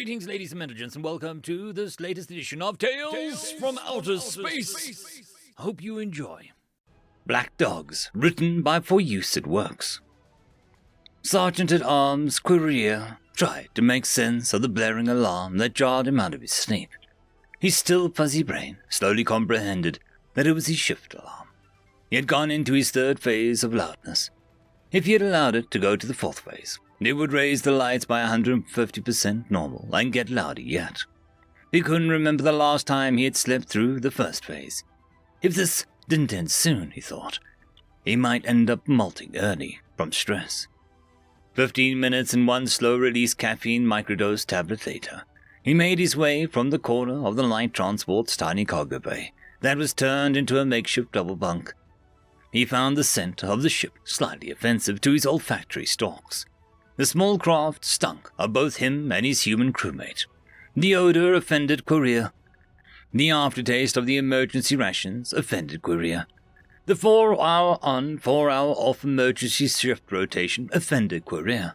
Greetings, ladies and gentlemen, and welcome to this latest edition of Tales from Outer Space. Hope you enjoy. Black Dogs, written by For Use It Works. Sergeant-at-Arms Quirrell tried to make sense of the blaring alarm that jarred him out of his sleep. His still fuzzy brain slowly comprehended that it was his shift alarm. He had gone into his third phase of loudness. If he had allowed it to go to the fourth phase, it would raise the lights by 150% normal and get louder yet. He couldn't remember the last time he had slept through the first phase. If this didn't end soon, he thought, he might end up molting early from stress. 15 minutes and one slow-release caffeine microdose tablet later, he made his way from the corner of the light transport's tiny cargo bay that was turned into a makeshift double bunk. He found the scent of the ship slightly offensive to his olfactory stalks. The small craft stunk of both him and his human crewmate. The odor offended Quirrell. The aftertaste of the emergency rations offended Quirrell. The 4-hour on, 4-hour off emergency shift rotation offended Quirrell.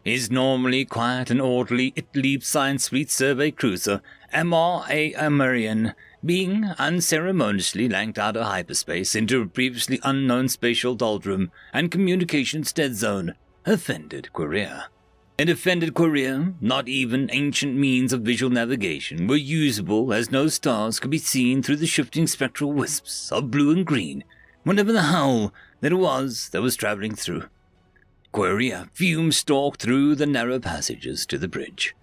His normally quiet and orderly It-Leap Science Fleet survey cruiser, MRA Amerian, being unceremoniously lanked out of hyperspace into a previously unknown spatial doldrum and communications dead zone, offended Quirrell. It offended Quirrell not even ancient means of visual navigation were usable, as no stars could be seen through the shifting spectral wisps of blue and green, whatever the hell that it was that was traveling through. Quirrell fume-stalked through the narrow passages to the bridge.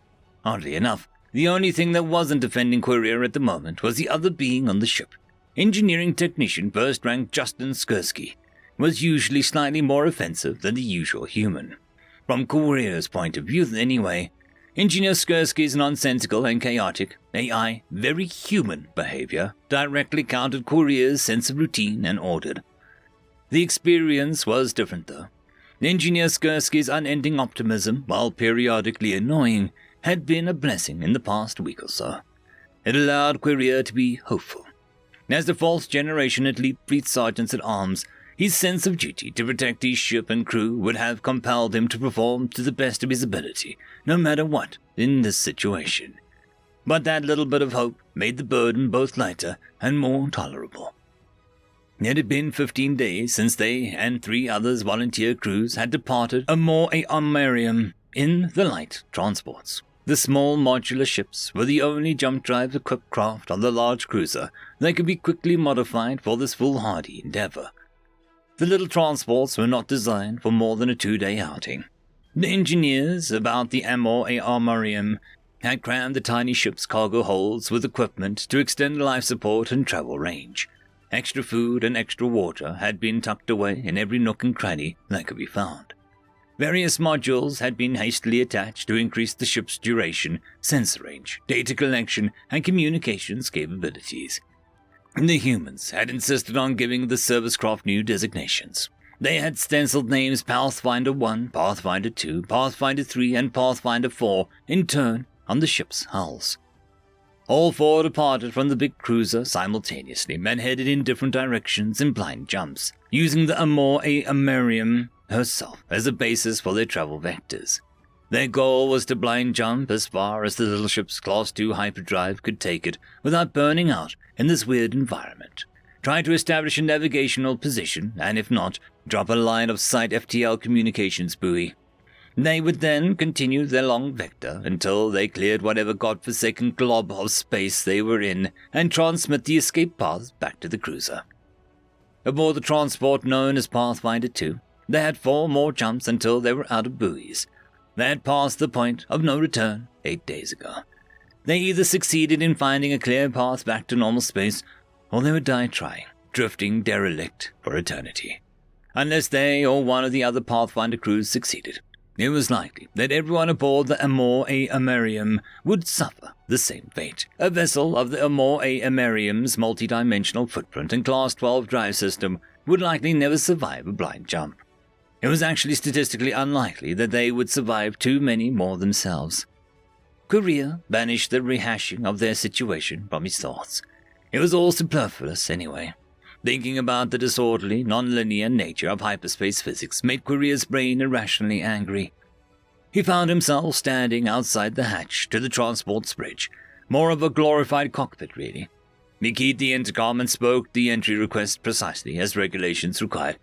Oddly enough, the only thing that wasn't offending Quirrell at the moment was the other being on the ship. Engineering technician first-rank Justin Skursky was usually slightly more offensive than the usual human. From Quirrell's point of view anyway, Engineer Skursky's nonsensical and chaotic, AI, very human behavior directly countered Quirrell's sense of routine and order. The experience was different though. Engineer Skursky's unending optimism, while periodically annoying, had been a blessing in the past week or so. It allowed Quirrell to be hopeful. As the fourth generation Elite Fleet Sergeants-at-Arms, his sense of duty to protect his ship and crew would have compelled him to perform to the best of his ability, no matter what, in this situation. But that little bit of hope made the burden both lighter and more tolerable. It had been 15 days since they and 3 others volunteer crews had departed Amorium in the light transports. The small modular ships were the only jump-drive-equipped craft on the large cruiser that could be quickly modified for this foolhardy endeavor. The little transports were not designed for more than a 2-day outing. The engineers about the Amorium had crammed the tiny ship's cargo holds with equipment to extend life support and travel range. Extra food and extra water had been tucked away in every nook and cranny that could be found. Various modules had been hastily attached to increase the ship's duration, sensor range, data collection, and communications capabilities. The humans had insisted on giving the service craft new designations. They had stenciled names Pathfinder 1, Pathfinder 2, Pathfinder 3, and Pathfinder 4 in turn on the ship's hulls. All 4 departed from the big cruiser simultaneously and headed in different directions in blind jumps, using the Amorium herself as a basis for their travel vectors. Their goal was to blind jump as far as the little ship's Class 2 hyperdrive could take it without burning out in this weird environment. Try to establish a navigational position, and if not, drop a line of sight FTL communications buoy. They would then continue their long vector until they cleared whatever godforsaken glob of space they were in and transmit the escape paths back to the cruiser. Aboard the transport known as Pathfinder 2, they had 4 more jumps until they were out of buoys. They had passed the point of no return 8 days ago. They either succeeded in finding a clear path back to normal space, or they would die trying, drifting derelict for eternity. Unless they or one of the other Pathfinder crews succeeded, it was likely that everyone aboard the Amorium would suffer the same fate. A vessel of the Amorium's multi-dimensional footprint and Class 12 drive system would likely never survive a blind jump. It was actually statistically unlikely that they would survive too many more themselves. Quirrell banished the rehashing of their situation from his thoughts. It was all superfluous anyway. Thinking about the disorderly, non-linear nature of hyperspace physics made Quirrell's brain irrationally angry. he found himself standing outside the hatch to the transport's bridge, more of a glorified cockpit, really. He keyed the intercom and spoke the entry request precisely as regulations required.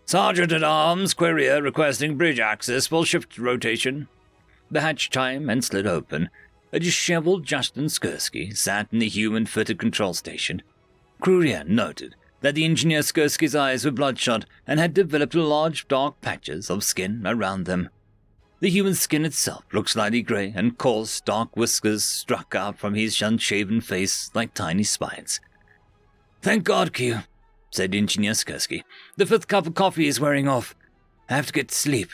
"Sergeant-at-Arms, Queria requesting bridge access for shift rotation." The hatch chimed and slid open. A disheveled Justin Skursky sat in the human-fitted control station. Queria noted that the engineer Skursky's eyes were bloodshot and had developed large dark patches of skin around them. The human skin itself looked slightly grey, and coarse, dark whiskers struck out from his unshaven face like tiny spines. "Thank God, Q," said Engineer Skursky. "The 5th cup of coffee is wearing off. I have to get to sleep."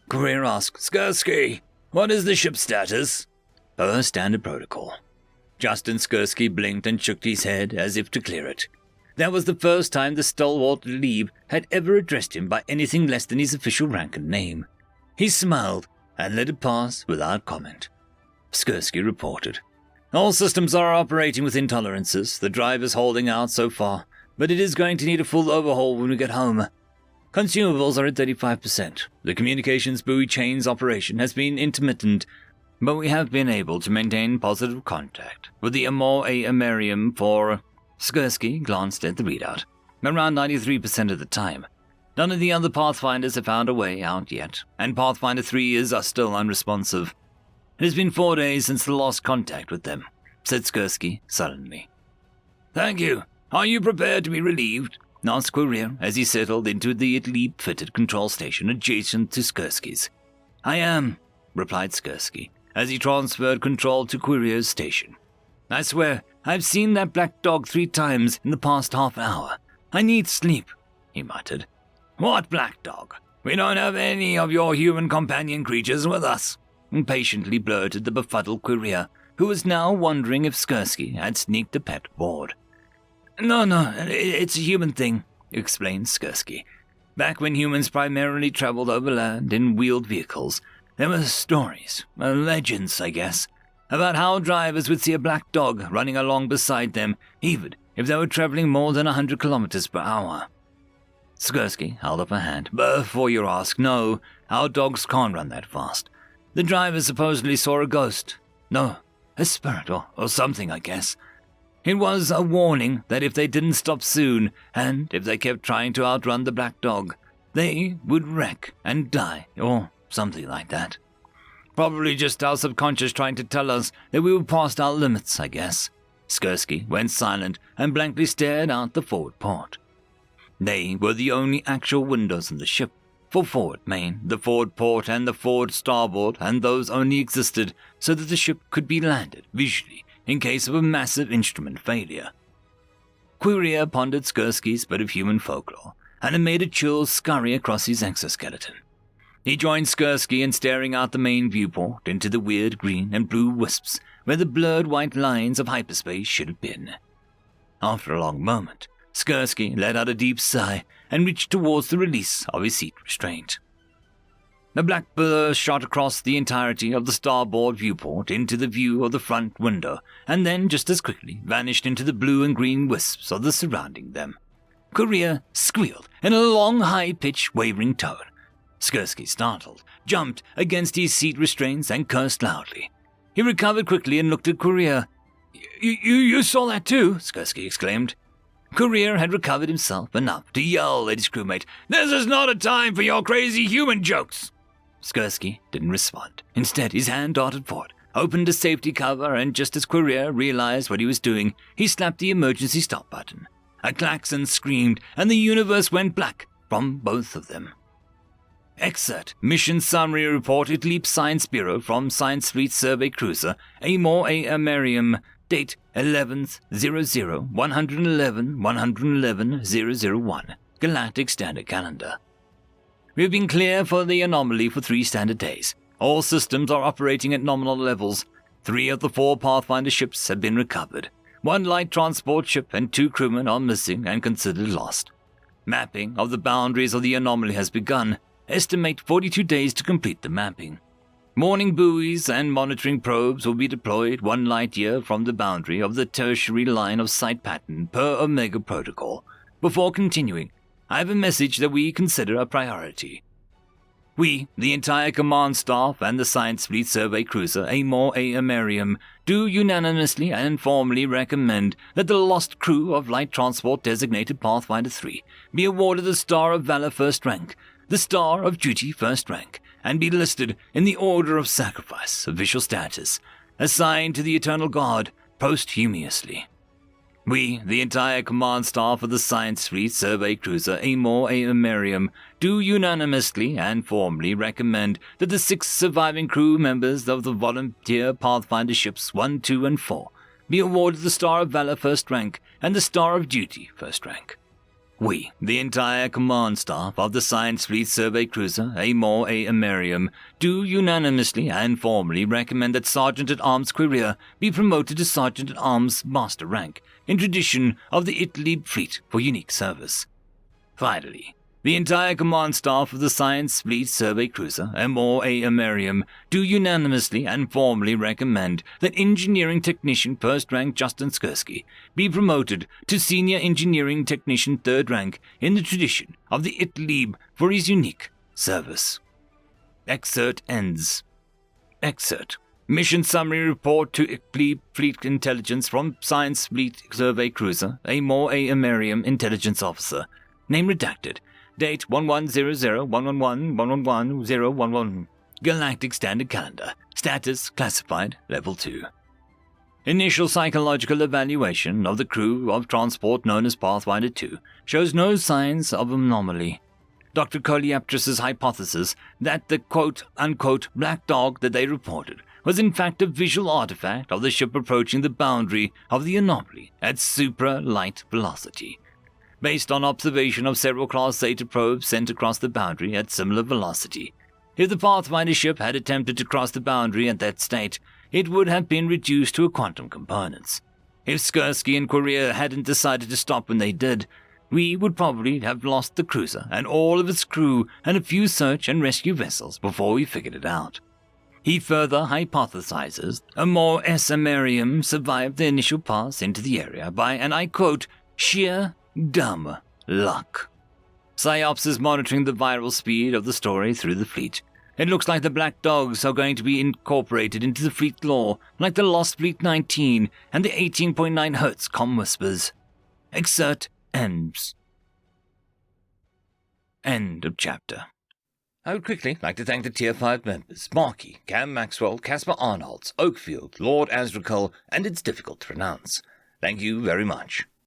Courier asked, "Skursky, what is the ship status?" "Per standard protocol." Justin Skursky blinked and shook his head as if to clear it. That was the first time the stalwart Lieb had ever addressed him by anything less than his official rank and name. He smiled and let it pass without comment. Skursky reported, "All systems are operating within tolerances. The drive is holding out so far, but it is going to need a full overhaul when we get home. Consumables are at 35%. The communications buoy chain's operation has been intermittent, but we have been able to maintain positive contact with the Amor A Amerium for..." Skursky glanced at the readout. "Around 93% of the time. None of the other Pathfinders have found a way out yet, and Pathfinder 3 are still unresponsive. It has been 4 days since the last contact with them," said Skursky sullenly. "Thank you. Are you prepared to be relieved?" asked Queria as he settled into the Leap-fitted control station adjacent to Skursky's. "I am," replied Skursky as he transferred control to Queria's station. "I swear, I've seen that black dog 3 times in the past half hour. I need sleep," he muttered. "What black dog? We don't have any of your human companion creatures with us," impatiently blurted the befuddled Queria, who was now wondering if Skursky had sneaked a pet aboard. No, it's a human thing," explained Skursky. "Back when humans primarily traveled overland in wheeled vehicles, there were stories, legends, I guess, about how drivers would see a black dog running along beside them, even if they were traveling more than 100 kilometers per hour." Skursky held up a hand. "Before you ask, no, our dogs can't run that fast. The driver supposedly saw a ghost. No, a spirit or something, I guess. It was a warning that if they didn't stop soon, and if they kept trying to outrun the black dog, they would wreck and die, or something like that. Probably just our subconscious trying to tell us that we were past our limits, I guess." Skursky went silent and blankly stared out the forward port. They were the only actual windows in the ship. For forward main, the forward port and the forward starboard, and those only existed so that the ship could be landed visually in case of a massive instrument failure. Queria pondered Skursky's bit of human folklore, and it made a chill scurry across his exoskeleton. He joined Skursky in staring out the main viewport into the weird green and blue wisps where the blurred white lines of hyperspace should have been. After a long moment, Skursky let out a deep sigh and reached towards the release of his seat restraint. A black blur shot across the entirety of the starboard viewport into the view of the front window, and then just as quickly vanished into the blue and green wisps of the surrounding them. Queria squealed in a long, high-pitched, wavering tone. Skursky, startled, jumped against his seat restraints and cursed loudly. He recovered quickly and looked at Queria. You saw that too?" Skursky exclaimed. Queria had recovered himself enough to yell at his crewmate, "This is not a time for your crazy human jokes!" Skursky didn't respond. Instead, his hand darted forward, opened a safety cover, and just as Queria realized what he was doing, he slapped the emergency stop button. A klaxon screamed, and the universe went black from both of them. Excerpt Mission Summary Report at Leap Science Bureau from Science Fleet Survey Cruiser Amor A Amerium. Date 11/00/111/111/001. Galactic Standard Calendar. We have been clear for the anomaly for 3 standard days. All systems are operating at nominal levels. 3 of the 4 Pathfinder ships have been recovered. 1 light transport ship and 2 crewmen are missing and considered lost. Mapping of the boundaries of the anomaly has begun. Estimate 42 days to complete the mapping. Morning buoys and monitoring probes will be deployed 1 light year from the boundary of the tertiary line of sight pattern per Omega Protocol. Before continuing, I have a message that we consider a priority. We, the entire command staff and the Science Fleet Survey Cruiser Amor A. Amerium, do unanimously and formally recommend that the lost crew of Light Transport designated Pathfinder 3 be awarded the Star of Valor First Rank, the Star of Duty First Rank, and be listed in the Order of Sacrifice, official status, assigned to the Eternal Guard posthumously. We, the entire command staff of the Science Fleet Survey Cruiser Amor A. Amerium, do unanimously and formally recommend that the 6 surviving crew members of the volunteer Pathfinder ships 1, 2, and 4 be awarded the Star of Valor First Rank and the Star of Duty First Rank. We, the entire command staff of the Science Fleet Survey Cruiser Amor A. Amerium, do unanimously and formally recommend that Sergeant-at-Arms Queria be promoted to Sergeant-at-Arms Master Rank, in tradition of the Italy Fleet for unique service. Finally, the entire command staff of the Science Fleet Survey Cruiser Amor A. Amerium do unanimously and formally recommend that Engineering Technician First Rank Justin Skursky be promoted to Senior Engineering Technician Third Rank in the tradition of the Italy for his unique service. Excerpt ends. Excerpt. Mission Summary Report to Italy Fleet Intelligence from Science Fleet Survey Cruiser Amor A. Amerium Intelligence Officer. Name redacted. Date 1100-111-111-011. Galactic Standard Calendar. Status classified Level 2. Initial psychological evaluation of the crew of transport known as Pathfinder 2 shows no signs of anomaly. Dr. Coleoptris' hypothesis that the quote-unquote black dog that they reported was in fact a visual artifact of the ship approaching the boundary of the anomaly at supra-light velocity. Based on observation of several Class Zeta probes sent across the boundary at similar velocity. If the Pathfinder ship had attempted to cross the boundary at that state, it would have been reduced to a quantum components. If Skursky and Queria hadn't decided to stop when they did, we would probably have lost the cruiser and all of its crew and a few search and rescue vessels before we figured it out. He further hypothesizes Amor S. Amerium survived the initial pass into the area by, and I quote, sheer dumb luck. Psyops is monitoring the viral speed of the story through the fleet. It looks like the Black Dogs are going to be incorporated into the fleet lore, like the Lost Fleet 19 and the 18.9 Hz comm whispers. Excerpt ends. End of chapter. I would quickly like to thank the Tier 5 members, Markey, Cam Maxwell, Caspar Arnolds, Oakfield, Lord Azrakul, and It's Difficult to Pronounce. Thank you very much.